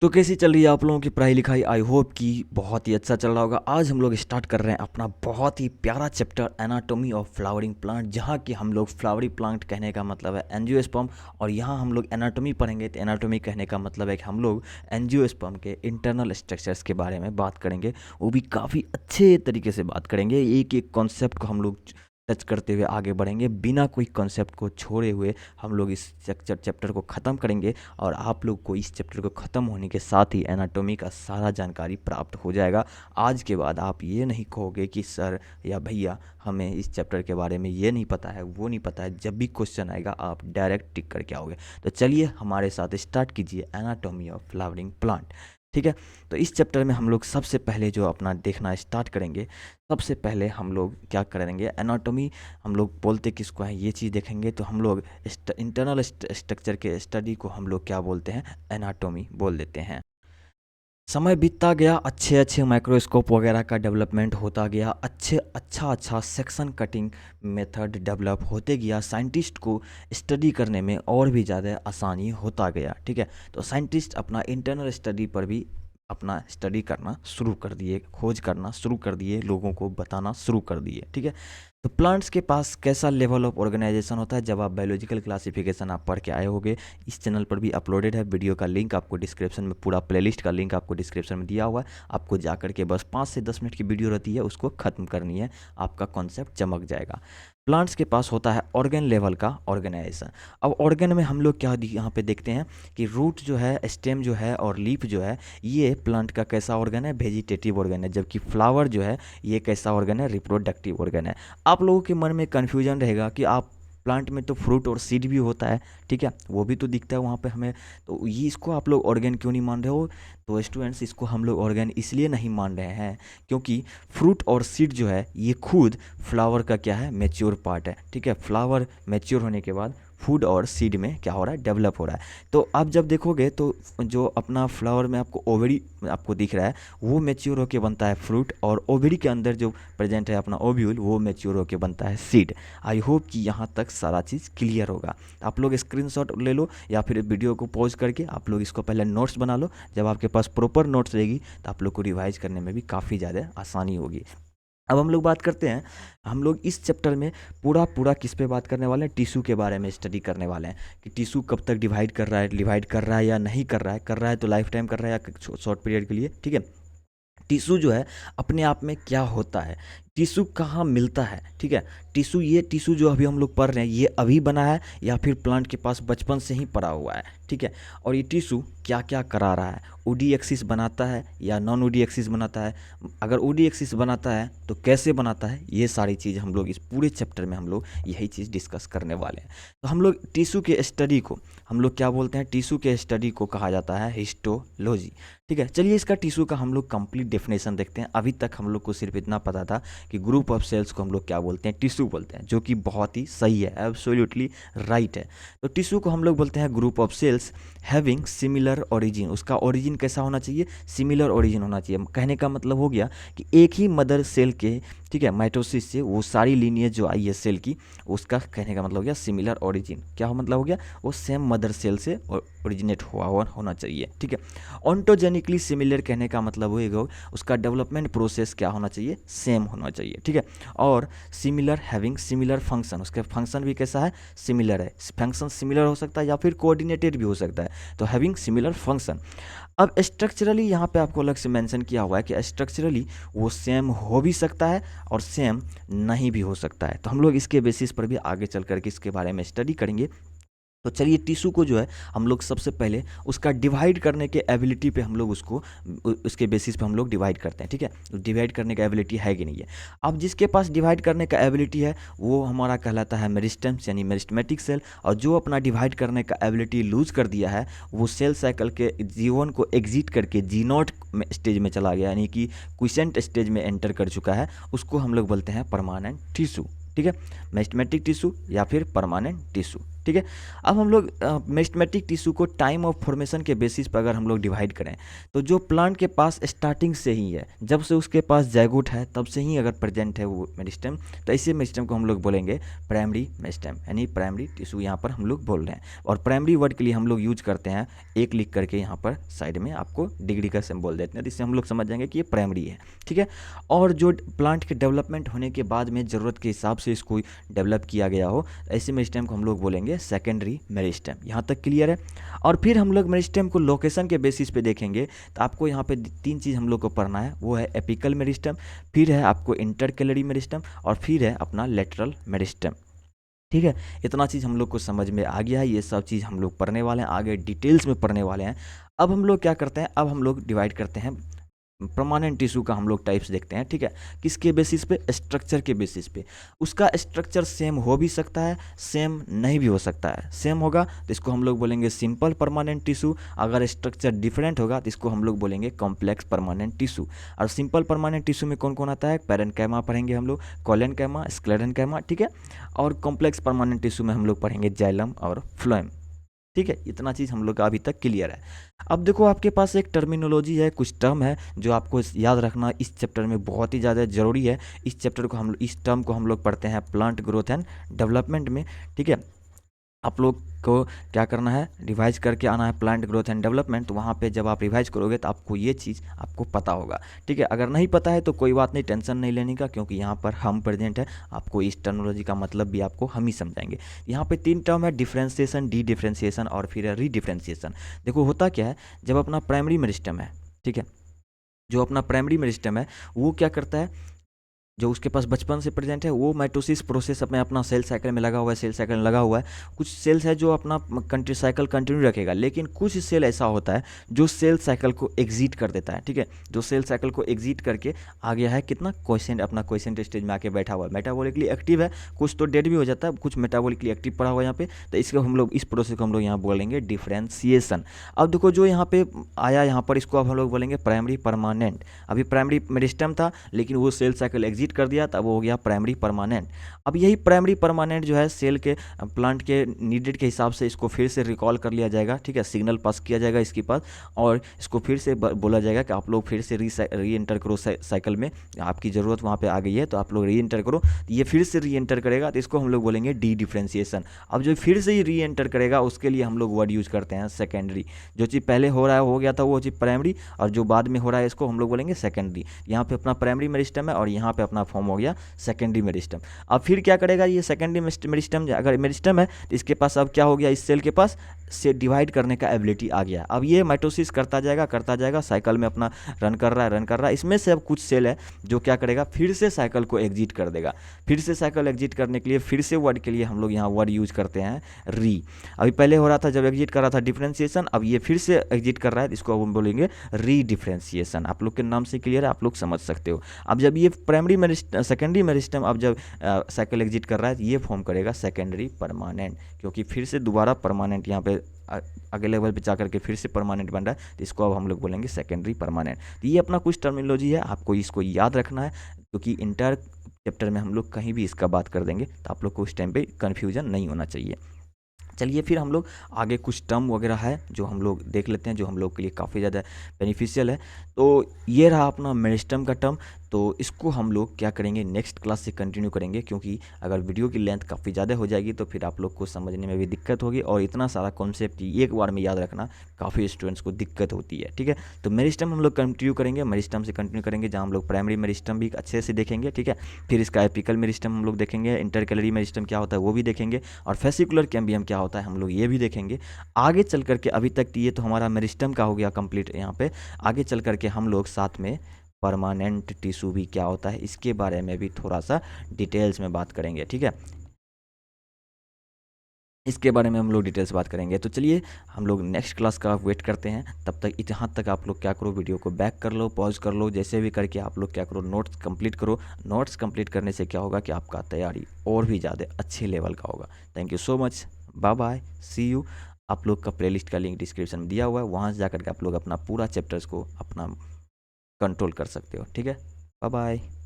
तो कैसी चल रही है आप लोगों की पढ़ाई लिखाई। आई होप कि बहुत ही अच्छा चल रहा होगा। आज हम लोग स्टार्ट कर रहे हैं अपना बहुत ही प्यारा chapter anatomy of flowering plant, जहाँ कि हम लोग फ्लावरी प्लांट कहने का मतलब है एंजियोस्पर्म, और यहाँ हम लोग एनाटॉमी पढ़ेंगे। तो एनाटॉमी कहने का मतलब है कि हम लोग एंजियोस्पर्म के इंटरनल स्ट्रक्चर्स के बारे में बात करेंगे, वो भी काफ़ी अच्छे तरीके से बात करेंगे। एक एक कॉन्सेप्ट को हम लोग टच करते हुए आगे बढ़ेंगे, बिना कोई कॉन्सेप्ट को छोड़े हुए हम लोग इस चैप्टर को ख़त्म करेंगे। और आप लोग को इस चैप्टर को ख़त्म होने के साथ ही एनाटॉमी का सारा जानकारी प्राप्त हो जाएगा। आज के बाद आप ये नहीं कहोगे कि सर या भैया हमें इस चैप्टर के बारे में ये नहीं पता है, वो नहीं पता है। जब भी क्वेश्चन आएगा आप डायरेक्ट टिक करके आओगे। तो चलिए हमारे साथ स्टार्ट कीजिए एनाटॉमी ऑफ फ्लावरिंग प्लांट। ठीक है, तो इस चैप्टर में हम लोग सबसे पहले जो अपना देखना स्टार्ट करेंगे, सबसे पहले हम लोग क्या करेंगे, एनाटॉमी हम लोग बोलते किसको हैं ये चीज़ देखेंगे। तो हम लोग इंटरनल स्ट्रक्चर के स्टडी को हम लोग क्या बोलते हैं, एनाटॉमी बोल देते हैं। समय बीतता गया, अच्छे अच्छे माइक्रोस्कोप वगैरह का डेवलपमेंट होता गया, अच्छा सेक्शन कटिंग मेथड डेवलप होते गया, साइंटिस्ट को स्टडी करने में और भी ज़्यादा आसानी होता गया। ठीक है, तो साइंटिस्ट अपना इंटरनल स्टडी पर भी अपना स्टडी करना शुरू कर दिए, खोज करना शुरू कर दिए, लोगों को बताना शुरू कर दिए। ठीक है, तो प्लांट्स के पास कैसा लेवल ऑफ ऑर्गेनाइजेशन होता है, जब आप बायोलॉजिकल क्लासिफिकेशन आप पढ़ के आए होगे, इस चैनल पर भी अपलोडेड है। वीडियो का लिंक आपको डिस्क्रिप्शन में, पूरा प्लेलिस्ट का लिंक आपको डिस्क्रिप्शन में दिया हुआ है। आपको जा करके बस 5 से 10 मिनट की वीडियो रहती है, उसको ख़त्म करनी है, आपका कॉन्सेप्ट चमक जाएगा। प्लांट्स के पास होता है ऑर्गन लेवल का ऑर्गेनाइजेशन। अब ऑर्गन में हम लोग क्या यहाँ पे देखते हैं कि रूट जो है, स्टेम जो है और लीफ जो है, ये प्लांट का कैसा ऑर्गन है, वेजिटेटिव ऑर्गन है। जबकि फ्लावर जो है ये कैसा ऑर्गन है, रिप्रोडक्टिव ऑर्गन है। आप लोगों के मन में कन्फ्यूजन रहेगा कि आप प्लांट में तो फ्रूट और सीड भी होता है, ठीक है, वो भी तो दिखता है वहाँ पे हमें, तो ये इसको आप लोग ऑर्गन क्यों नहीं मान रहे हो। तो स्टूडेंट्स, इसको हम लोग ऑर्गन इसलिए नहीं मान रहे हैं क्योंकि फ्रूट और सीड जो है ये खुद फ्लावर का क्या है, मैच्योर पार्ट है। ठीक है, फ्लावर मैच्योर होने के बाद फूड और सीड में क्या हो रहा है, डेवलप हो रहा है। तो आप जब देखोगे तो जो अपना फ्लावर में आपको ओवरी आपको दिख रहा है, वो मैच्योर होकर बनता है फ्रूट, और ओवरी के अंदर जो प्रेजेंट है अपना ओव्यूल, वो मैच्योर होकर बनता है सीड। आई होप कि यहाँ तक सारा चीज़ क्लियर होगा। आप लोग स्क्रीनशॉट ले लो या फिर वीडियो को पॉज करके आप लोग इसको पहले नोट्स बना लो। जब आपके पास प्रॉपर नोट्स रहेगी तो आप लोग को रिवाइज करने में भी काफ़ी ज़्यादा आसानी होगी। अब हम लोग बात करते हैं, हम लोग इस चैप्टर में पूरा किस पे बात करने वाले हैं, टिश्यू के बारे में स्टडी करने वाले हैं कि टिश्यू कब तक डिवाइड कर रहा है या नहीं कर रहा है तो लाइफ टाइम कर रहा है या शॉर्ट पीरियड के लिए। ठीक है, टिश्यू जो है अपने आप में क्या होता है, टिश्यू कहाँ मिलता है। ठीक है, टिश्यू जो अभी हम लोग पढ़ रहे हैं ये अभी बना है या फिर प्लांट के पास बचपन से ही पड़ा हुआ है। ठीक है, और ये टिश्यू क्या क्या करा रहा है, ओडी एक्सिस बनाता है या नॉन ओडी एक्सिस बनाता है, अगर ओडी एक्सिस बनाता है तो कैसे बनाता है, ये सारी चीज़ हम लोग इस पूरे चैप्टर में हम लोग यही चीज़ डिस्कस करने वाले हैं। तो हम लोग टिश्यू के स्टडी को हम लोग क्या बोलते हैं, टिश्यू के स्टडी को कहा जाता है हिस्टोलॉजी। ठीक है, चलिए इसका टिश्यू का हम लोग कंप्लीट डेफिनेशन देखते हैं। अभी तक हम लोग को सिर्फ इतना पता था कि ग्रुप ऑफ सेल्स को हम लोग क्या बोलते हैं, टिश्यू बोलते हैं, जो कि बहुत ही सही है, एब्सोल्युटली राइट है। तो टिश्यू को हम लोग बोलते हैं group of sales having similar origin. उसका ओरिजिन कैसा होना चाहिए, सिमिलर ओरिजिन होना चाहिए। कहने का मतलब हो गया कि एक ही मदर सेल के, ठीक है, माइटोसिस से वो सारी लीनिएज जो आई है सेल की, उसका कहने का मतलब हो गया सिमिलर ओरिजिन। क्या मतलब हो गया, वो सेम मदर सेल से ओरिजिनेट हुआ होना चाहिए। ठीक है, ऑन्टोजेनिकली सिमिलर कहने का मतलब होगा उसका डेवलपमेंट प्रोसेस क्या होना चाहिए, सेम होना चाहिए। ठीक है, और सिमिलर हैविंग सिमिलर फंक्शन, उसका फंक्शन भी कैसा है, सिमिलर है। फंक्शन सिमिलर हो सकता है या फिर कोऑर्डिनेटेड भी हो सकता है, तो हैविंग सिमिलर फंक्शन। अब स्ट्रक्चरली यहाँ पे आपको अलग से मेंशन किया हुआ है कि स्ट्रक्चरली वो सेम हो भी सकता है और सेम नहीं भी हो सकता है। तो हम लोग इसके बेसिस पर भी आगे चल करके इसके बारे में स्टडी करेंगे। तो चलिए टिश्यू को जो है हम लोग सबसे पहले उसका डिवाइड करने के एबिलिटी पे हम लोग उसको उसके बेसिस पे हम लोग डिवाइड करते हैं। ठीक है, डिवाइड करने का एबिलिटी है कि नहीं है। अब जिसके पास डिवाइड करने का एबिलिटी है वो हमारा कहलाता है मेरिस्टेम्स यानी मेरिस्टेमेटिक सेल, और जो अपना डिवाइड करने का एबिलिटी लूज कर दिया है वो सेल साइकिल के जीवन को एग्जिट करके जी0 स्टेज में चला गया, यानी कि क्विसेंट स्टेज में एंटर कर चुका है, उसको हम लोग बोलते हैं परमानेंट टिश्यू। ठीक है, मेरिस्टेमेटिक टिश्यू या फिर परमानेंट टिश्यू। ठीक है। अब हम लोग मेरिस्टेमेटिक टिश्यू को टाइम ऑफ फॉर्मेशन के बेसिस पर अगर हम लोग डिवाइड करें, तो जो प्लांट के पास स्टार्टिंग से ही है, जब से उसके पास जाइगोट है तब से ही अगर प्रेजेंट है वो मेरिस्टेम, तो ऐसे मेरिस्टेम को हम लोग बोलेंगे प्राइमरी मेरिस्टेम, यानी प्राइमरी टिश्यू यहाँ पर हम लोग बोल रहे हैं। और प्राइमरी वर्ड के लिए हम लोग यूज करते हैं एक लिख करके यहाँ पर साइड में आपको डिग्री का सिंबल देते हैं, जिससे हम लोग समझ जाएंगे कि ये प्राइमरी है, ठीक है। और जो प्लांट के डेवलपमेंट होने के बाद में ज़रूरत के हिसाब से इसको डेवलप किया गया हो, ऐसे मेरिस्टेम को हम लोग बोलेंगे सेकेंडरी मेरिस्टेम। यहाँ तक क्लियर है। और फिर हम लोग मेरिस्टेम को लोकेशन के बेसिस पे देखेंगे, तो आपको यहाँ पे 3 चीज़ हम लोग को पढ़ना है, वो है एपिकल मेरिस्टेम, फिर है आपको इंटरकैलरी मेरिस्टेम, और फिर है अपना लेटरल मेरिस्टेम, ठीक है। इतना चीज़ हम लोग को समझ में आ गया है, ये सब चीज़ हम लोग पढ़ने वाले हैं, आगे डिटेल्स में पढ़ने वाले हैं। अब हम लोग क्या करते हैं, अब हम लोग डिवाइड करते हैं परमानेंट टिश्यू का हम लोग टाइप्स देखते हैं, ठीक है। किसके बेसिस पे, स्ट्रक्चर के बेसिस पे। उसका स्ट्रक्चर सेम हो भी सकता है, सेम नहीं भी हो सकता है। सेम होगा तो इसको हम लोग बोलेंगे सिंपल परमानेंट टिश्यू, अगर स्ट्रक्चर डिफरेंट होगा तो इसको हम लोग बोलेंगे कॉम्प्लेक्स परमानेंट टिश्यू। और सिंपल परमानेंट टिश्यू में कौन कौन आता है, पैरेन्काइमा पढ़ेंगे हम लोग, कोलेनकाइमा, स्क्लेरेन्काइमा, ठीक है। और कॉम्प्लेक्स परमानेंट टिश्यू में हम लोग पढ़ेंगे जाइलम और फ्लोएम, ठीक है। इतना चीज़ हम लोग का अभी तक क्लियर है। अब देखो आपके पास एक टर्मिनोलॉजी है, कुछ टर्म है जो आपको याद रखना इस चैप्टर में बहुत ही ज़्यादा ज़रूरी है। इस टर्म को हम लोग पढ़ते हैं प्लांट ग्रोथ एंड डेवलपमेंट में, ठीक है। आप लोग को क्या करना है, रिवाइज करके आना है प्लांट ग्रोथ एंड डेवलपमेंट। तो वहाँ पे जब आप रिवाइज करोगे तो आपको ये चीज़ आपको पता होगा, ठीक है। अगर नहीं पता है तो कोई बात नहीं, टेंशन नहीं लेने का, क्योंकि यहाँ पर हम प्रेजेंट है, आपको इस टर्मिनोलॉजी का मतलब भी आपको हम ही समझाएंगे। यहाँ पे 3 टर्म है, डिफ्रेंसिएशन, डी डिफ्रेंसिएशन और फिर है रीडिफ्रेंसिएशन। देखो होता क्या है, जब अपना प्राइमरी मेरिस्टेम है, ठीक है, जो अपना प्राइमरी मेरिस्टेम है वो क्या करता है, जो उसके पास बचपन से प्रेजेंट है, वो माइटोसिस प्रोसेस में अपना सेल साइकिल में लगा हुआ है, सेल साइकिल में लगा हुआ है। कुछ सेल्स है जो अपना साइकिल कंटिन्यू रखेगा, लेकिन कुछ सेल ऐसा होता है जो सेल साइकिल को एग्जिट कर देता है, ठीक है। जो सेल साइकिल को एग्जिट करके आ गया है कितना क्वेश्चन, अपना क्वेश्चन स्टेज में आके बैठा हुआ है, मेटाबॉलिकली एक्टिव है, कुछ तो डेड भी हो जाता है, कुछ मेटाबॉलिकली एक्टिव पड़ा हुआ है यहाँ पे। तो इसको हम लोग, इस प्रोसेस को हम लोग यहाँ बोलेंगे डिफ्रेंसिएशन। अब देखो जो यहाँ पे आया, यहाँ पर इसको अब हम लोग बोलेंगे प्राइमरी परमानेंट। अभी प्राइमरी मेरिस्टेम था, लेकिन वो सेल साइकिल एग्जिट कर दिया, तब वो हो गया प्राइमरी परमानेंट। अब यही प्राइमरी परमानेंट जो है सेल के प्लांट के नीडेड के हिसाब से इसको फिर से रिकॉल कर लिया जाएगा, ठीक है। सिग्नल पास किया जाएगा इसके पास, और इसको फिर से बोला जाएगा कि आप लोग फिर से री एंटर करो साइकिल में, आपकी ज़रूरत वहाँ पे आ गई है तो आप लोग री एंटर करो। ये फिर से री एंटर करेगा, तो इसको हम लोग बोलेंगे डी डिफ्रेंसिएशन। अब जो फिर से ही री एंटर करेगा उसके लिए हम लोग वर्ड यूज करते हैं सेकेंडरी। जो चीज़ पहले हो रहा है, हो गया था, वो चीज़ प्राइमरी, और जो बाद में हो रहा है इसको हम लोग बोलेंगे सेकेंडरी। यहाँ पे अपना प्राइमरी मेरिस्टेम है और यहाँ पे अपना फॉर्म हो गया सेकेंडरी मेरिस्टेम। अब फिर क्या करेगा, ये सेकेंडरी मेरिस्टेम अगर मेरिस्टेम है तो इसके पास अब क्या हो गया, इस सेल के पास से डिवाइड करने का एबिलिटी आ गया। अब ये माइटोसिस करता जाएगा, साइकिल में अपना रन कर रहा है। इसमें से अब कुछ सेल है जो क्या करेगा, फिर से साइकिल को एग्जिट कर देगा। फिर से साइकिल एग्जिट करने के लिए फिर से वर्ड के लिए हम लोग यहाँ वर्ड यूज करते हैं री। अभी पहले हो रहा था जब एग्जिट कर रहा था डिफ्रेंसिएशन, अब ये फिर से एग्जिट कर रहा है, इसको हम बोलेंगे री डिफ्रेंसिएशन। आप लोग के नाम से क्लियर है, आप लोग समझ सकते हो। अब जब ये प्राइमरी सेकेंडरी मेरिस्टेम अब जब साइकिल एग्जिट कर रहा है, ये फॉर्म करेगा सेकेंडरी परमानेंट, क्योंकि फिर से दोबारा परमानेंट यहाँ पे अगले लेवल पे जाकर के फिर से परमानेंट बन रहा है, तो इसको अब हम लोग बोलेंगे सेकेंडरी परमानेंट। तो ये अपना कुछ टर्मिनोलॉजी है, आपको इसको याद रखना है, क्योंकि इंटर चैप्टर में हम लोग कहीं भी इसका बात कर देंगे तो आप लोग को उस टाइम पे कन्फ्यूजन नहीं होना चाहिए। चलिए फिर हम लोग आगे कुछ टर्म वगैरह है जो हम लोग देख लेते हैं, जो हम लोग के लिए काफ़ी ज़्यादा बेनिफिशियल है। तो ये रहा अपना मेरिस्टेम का टर्म। तो इसको हम लोग क्या करेंगे, नेक्स्ट क्लास से कंटिन्यू करेंगे, क्योंकि अगर वीडियो की लेंथ काफ़ी ज़्यादा हो जाएगी तो फिर आप लोग को समझने में भी दिक्कत होगी, और इतना सारा कॉन्सेप्ट एक बार में याद रखना काफ़ी स्टूडेंट्स को दिक्कत होती है, ठीक है। तो मेरिस्टेम हम लोग कंटिन्यू करेंगे, मेरिस्टेम से कंटिन्यू करेंगे, जहाँ हम लोग प्राइमरी मेरिस्टेम भी अच्छे से देखेंगे, ठीक है। फिर इसका एपिकल मेरिस्टेम हम लोग देखेंगे, इंटरकैलरी मेरिस्टेम क्या होता है वो भी देखेंगे, और फेसिकुलर कैम्बियम क्या होता है हम लोग ये भी देखेंगे। आगे चल करके, अभी तक ये तो हमारा मेरिस्टेम का हो गया कंप्लीट। यहाँ पे आगे चल करके हम लोग साथ में परमानेंट टिश्यू भी क्या होता है इसके बारे में भी थोड़ा सा डिटेल्स में बात करेंगे, ठीक है। इसके बारे में हम लोग डिटेल्स बात करेंगे। तो चलिए हम लोग नेक्स्ट क्लास का वेट करते हैं, तब तक यहाँ तक आप लोग क्या करो, वीडियो को बैक कर लो, पॉज कर लो, जैसे भी करके आप लोग क्या करो, नोट्स कंप्लीट करो। नोट्स कंप्लीट करने से क्या होगा कि आपका तैयारी और भी ज़्यादा अच्छे लेवल का होगा। Thank you so much, bye bye, see you. आप लोग का प्लेलिस्ट का लिंक डिस्क्रिप्शन में दिया हुआ है, वहाँ से जाकर के आप लोग अपना पूरा चैप्टर्स को अपना कंट्रोल कर सकते हो, ठीक है। Bye bye.